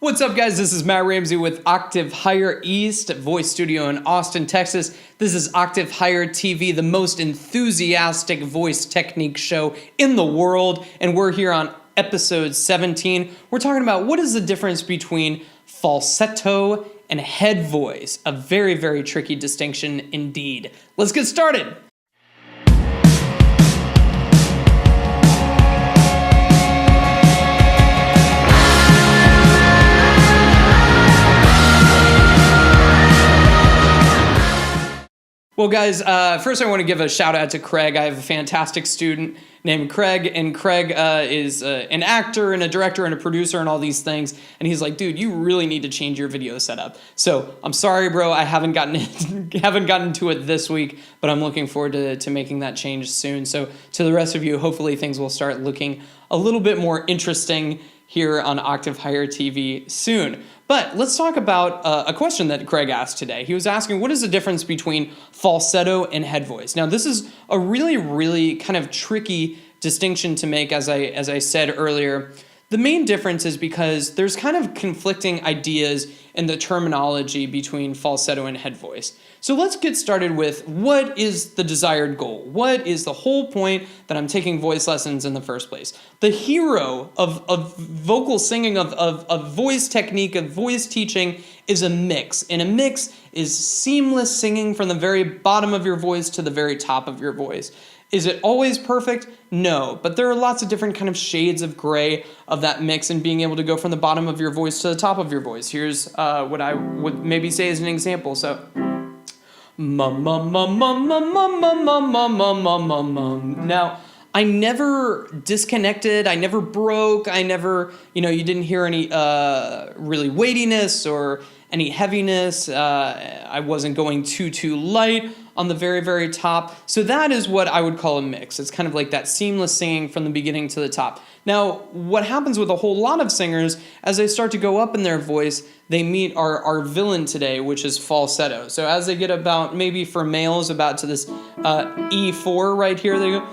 What's up, guys? This is Matt Ramsey with Octave Higher East Voice Studio in Austin, Texas. This is Octave Higher TV, the most enthusiastic voice technique show in the world, and we're here on episode 17. We're talking about what is the difference between falsetto and head voice, a very, very tricky distinction indeed. Let's get started. Well, guys, first I want to give a shout out to Craig. I have a fantastic student named Craig, and Craig is an actor and a director and a producer and all these things. And he's like, dude, you really need to change your video setup. So I'm sorry, bro, I haven't gotten to it this week, but I'm looking forward to making that change soon. So to the rest of you, hopefully things will start looking a little bit more interesting here on Octave Higher TV soon. But let's talk about a question that Craig asked today. He was asking, what is the difference between falsetto and head voice? Now, this is a really, really kind of tricky distinction to make, as I said earlier. The main difference is because there's kind of conflicting ideas in the terminology between falsetto and head voice. So let's get started with what is the desired goal? What is the whole point that I'm taking voice lessons in the first place? The hero of vocal singing, of voice technique, of voice teaching is a mix. And a mix is seamless singing from the very bottom of your voice to the very top of your voice. Is it always perfect? No, but there are lots of different kind of shades of gray of that mix and being able to go from the bottom of your voice to the top of your voice. Here's what I would maybe say as an example. So, now, I never disconnected, I never broke, I never, you didn't hear any really weightiness or any heaviness. I wasn't going too light on the very, very top. So that is what I would call a mix. It's kind of like that seamless singing from the beginning to the top. Now, what happens with a whole lot of singers, as they start to go up in their voice, they meet our villain today, which is falsetto. So as they get about, maybe for males, about to this E4 right here, they go,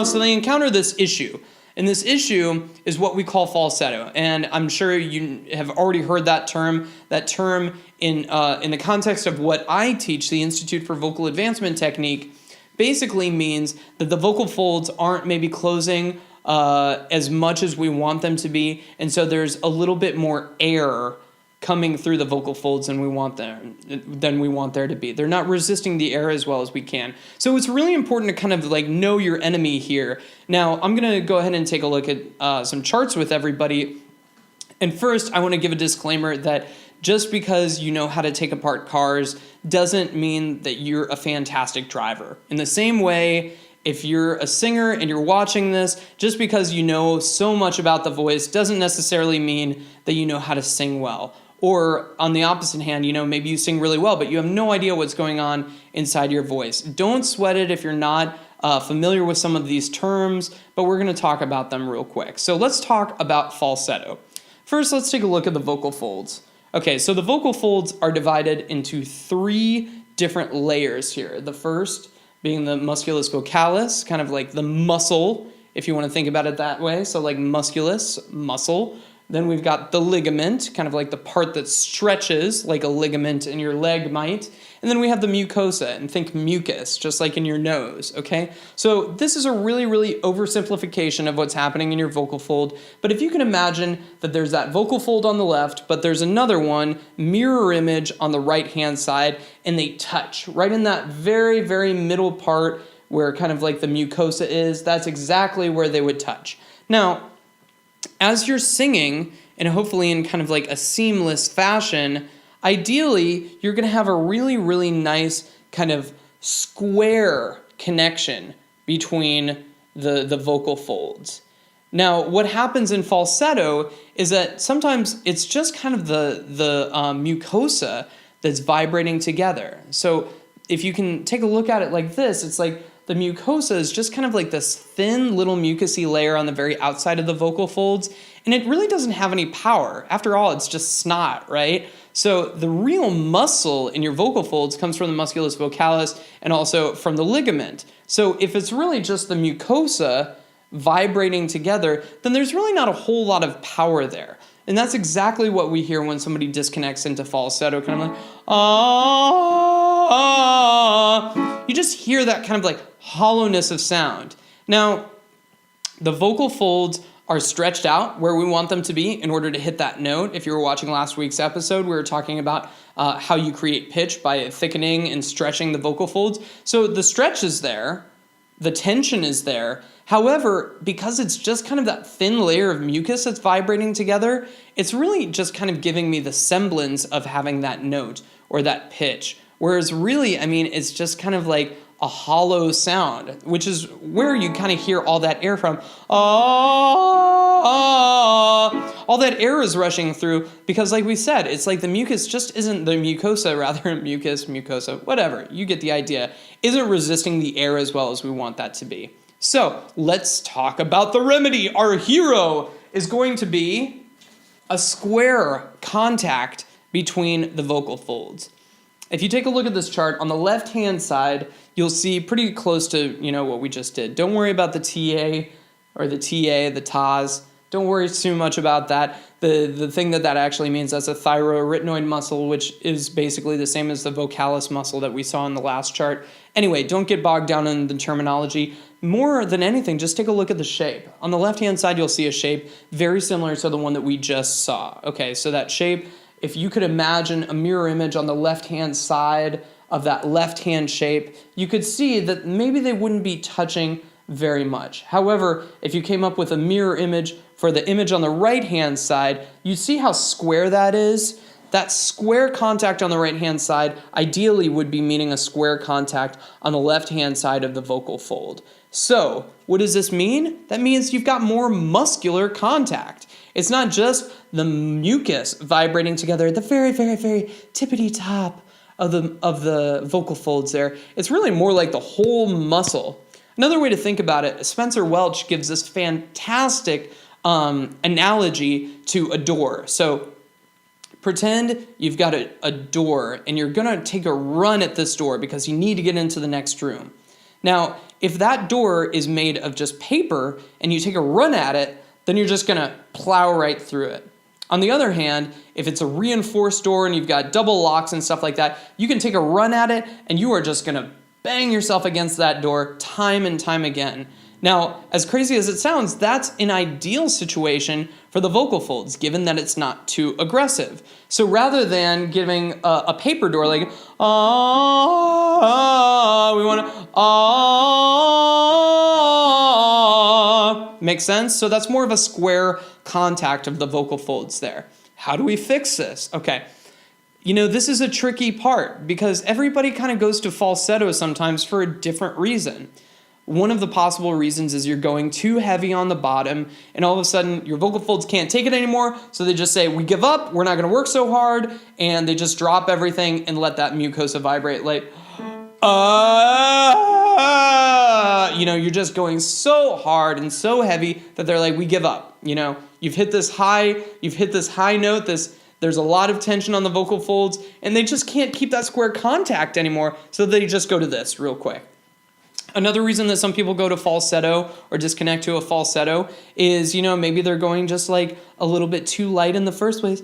so they encounter this issue. And this issue is what we call falsetto. And I'm sure you have already heard that term. That term in the context of what I teach, the Institute for Vocal Advancement Technique, basically means that the vocal folds aren't maybe closing as much as we want them to be. And so there's a little bit more air coming through the vocal folds than we want there to be. They're not resisting the air as well as we can. So it's really important to kind of like know your enemy here. Now, I'm going to go ahead and take a look at some charts with everybody. And first, I want to give a disclaimer that just because you know how to take apart cars doesn't mean that you're a fantastic driver. In the same way, if you're a singer and you're watching this, just because you know so much about the voice doesn't necessarily mean that you know how to sing well. Or on the opposite hand, maybe you sing really well, but you have no idea what's going on inside your voice. Don't sweat it if you're not familiar with some of these terms, but we're going to talk about them real quick. So let's talk about falsetto. First, let's take a look at the vocal folds. Okay, so the vocal folds are divided into three different layers here. The first being the musculus vocalis, kind of like the muscle, if you want to think about it that way. So like musculus, muscle. Then we've got the ligament, kind of like the part that stretches like a ligament in your leg might. And then we have the mucosa, and think mucus, just like in your nose, okay? So this is a really, really oversimplification of what's happening in your vocal fold. But if you can imagine that there's that vocal fold on the left, but there's another one, mirror image on the right-hand side, and they touch right in that very, very middle part where kind of like the mucosa is. That's exactly where they would touch. Now, as you're singing, and hopefully in kind of like a seamless fashion, ideally, you're going to have a really, really nice kind of square connection between the vocal folds. Now, what happens in falsetto is that sometimes it's just kind of the mucosa that's vibrating together. So if you can take a look at it like this, it's like the mucosa is just kind of like this thin little mucousy layer on the very outside of the vocal folds, and it really doesn't have any power. After all, it's just snot, right? So the real muscle in your vocal folds comes from the musculus vocalis and also from the ligament. So if it's really just the mucosa vibrating together, then there's really not a whole lot of power there. And that's exactly what we hear when somebody disconnects into falsetto, kind of like, ah. You just hear that kind of like hollowness of sound. Now, the vocal folds are stretched out where we want them to be in order to hit that note. If you were watching last week's episode, we were talking about how you create pitch by thickening and stretching the vocal folds. So the stretch is there, the tension is there. However, because it's just kind of that thin layer of mucus that's vibrating together, it's really just kind of giving me the semblance of having that note or that pitch. Whereas really, I mean, it's just kind of like a hollow sound, which is where you kind of hear all that air from. All that air is rushing through because, like we said, it's like the mucus just isn't, the mucosa, rather, mucosa, whatever, you get the idea, isn't resisting the air as well as we want that to be. So let's talk about the remedy. Our hero is going to be a square contact between the vocal folds. If you take a look at this chart, on the left-hand side, you'll see pretty close to, what we just did. Don't worry about the TA or the TAs. Don't worry too much about that. The thing that actually means, that's a thyroarytenoid muscle, which is basically the same as the vocalis muscle that we saw in the last chart. Anyway, don't get bogged down in the terminology. More than anything, just take a look at the shape. On the left-hand side, you'll see a shape very similar to the one that we just saw. Okay, so that shape, if you could imagine a mirror image on the left-hand side of that left-hand shape, you could see that maybe they wouldn't be touching very much. However, if you came up with a mirror image for the image on the right-hand side, you see how square that is? That square contact on the right-hand side ideally would be meaning a square contact on the left-hand side of the vocal fold. So, what does this mean? That means you've got more muscular contact. It's not just the mucus vibrating together at the very, very, very tippity top of the vocal folds there. It's really more like the whole muscle. Another way to think about it, Spencer Welch gives this fantastic analogy to a door. So pretend you've got a door and you're going to take a run at this door because you need to get into the next room. Now, if that door is made of just paper and you take a run at it, then you're just going to plow right through it. On the other hand, if it's a reinforced door and you've got double locks and stuff like that, you can take a run at it and you are just going to bang yourself against that door time and time again. Now, as crazy as it sounds, that's an ideal situation for the vocal folds, given that it's not too aggressive. So rather than giving a paper door like, we want to, make sense? So that's more of a square contact of the vocal folds there. How do we fix this? Okay. This is a tricky part because everybody kind of goes to falsetto sometimes for a different reason. One of the possible reasons is you're going too heavy on the bottom and all of a sudden your vocal folds can't take it anymore, so they just say, we give up, we're not going to work so hard, and they just drop everything and let that mucosa vibrate like, you're just going so hard and so heavy that they're like, we give up. You've hit this high note, there's a lot of tension on the vocal folds, and they just can't keep that square contact anymore, so they just go to this real quick. Another reason that some people go to falsetto or disconnect to a falsetto is, maybe they're going just like a little bit too light in the first place.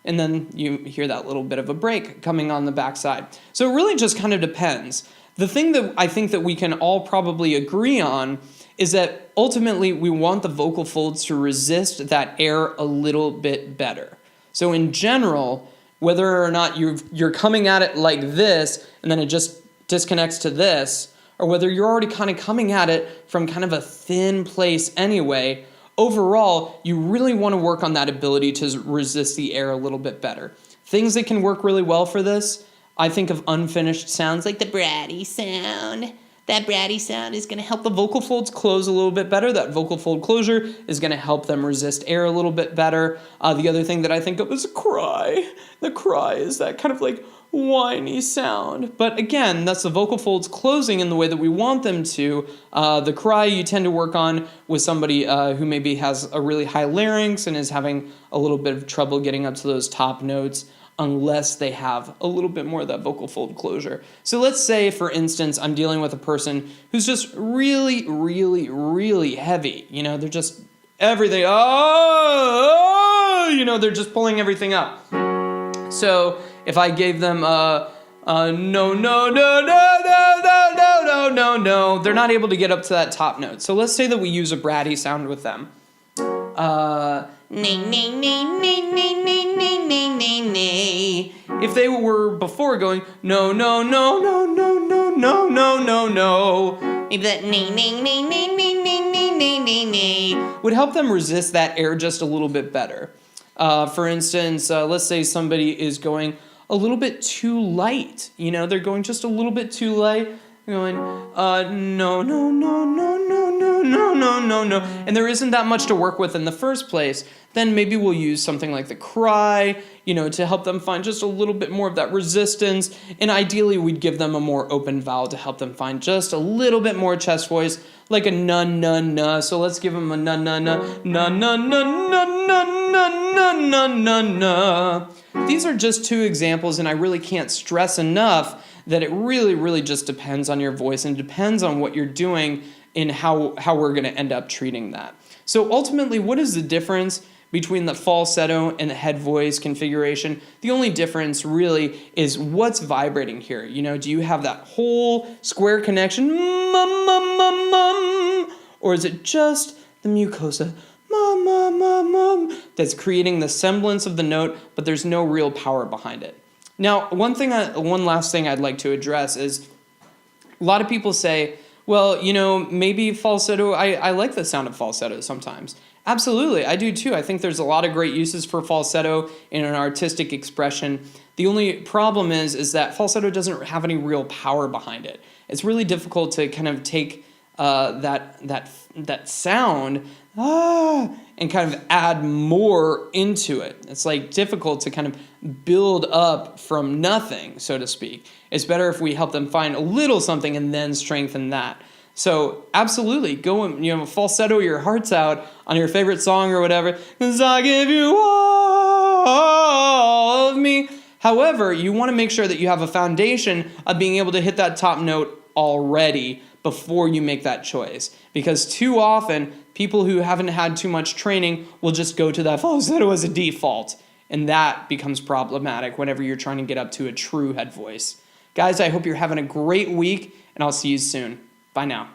And then you hear that little bit of a break coming on the backside. So it really just kind of depends. The thing that I think that we can all probably agree on is that ultimately we want the vocal folds to resist that air a little bit better. So in general, whether or not you're coming at it like this and then it just disconnects to this, or whether you're already kind of coming at it from kind of a thin place anyway, overall, you really want to work on that ability to resist the air a little bit better. Things that can work really well for this, I think of unfinished sounds like the bratty sound. That bratty sound is going to help the vocal folds close a little bit better. That vocal fold closure is going to help them resist air a little bit better. The other thing that I think of is a cry. The cry is that kind of like, whiny sound. But again, that's the vocal folds closing in the way that we want them to. The cry you tend to work on with somebody who maybe has a really high larynx and is having a little bit of trouble getting up to those top notes unless they have a little bit more of that vocal fold closure. So let's say, for instance, I'm dealing with a person who's just really, really, really heavy. They're just everything. They're just pulling everything up. So if I gave them no, no, no, no, no, no, no, no, no, they're not able to get up to that top note. So let's say that we use a bratty sound with them. If they were before going no, no, no, no, no, no, no, no, no, no, maybe that would help them resist that air just a little bit better. For instance, let's say somebody is going a little bit too light. They're going just a little bit too light. They're going, no, no, no, no, no, no, no, no, no, no. And there isn't that much to work with in the first place. Then maybe we'll use something like the cry, to help them find just a little bit more of that resistance. And ideally, we'd give them a more open vowel to help them find just a little bit more chest voice, like a na, na, na. So let's give them a na, na, na, na, na, na, na, na, na, na, na, na. These are just two examples, and I really can't stress enough that it really, really just depends on your voice and depends on what you're doing and how we're going to end up treating that. So ultimately, what is the difference between the falsetto and the head voice configuration? The only difference really is what's vibrating here. Do you have that whole square connection, mum, mum, mum, mum, or is it just the mucosa, mum, mum, mum, mum, that's creating the semblance of the note, but there's no real power behind it? Now, one last thing I'd like to address is a lot of people say, well, maybe falsetto, I like the sound of falsetto sometimes. Absolutely, I do too. I think there's a lot of great uses for falsetto in an artistic expression. The only problem is that falsetto doesn't have any real power behind it. It's really difficult to kind of take that sound and kind of add more into it. It's like difficult to kind of build up from nothing, so to speak. It's better if we help them find a little something and then strengthen that. So absolutely, go and falsetto your hearts out on your favorite song or whatever. 'Cause I give you all of me. However, you want to make sure that you have a foundation of being able to hit that top note already before you make that choice. Because too often, people who haven't had too much training will just go to that falsetto as a default. And that becomes problematic whenever you're trying to get up to a true head voice. Guys, I hope you're having a great week, and I'll see you soon. Bye now.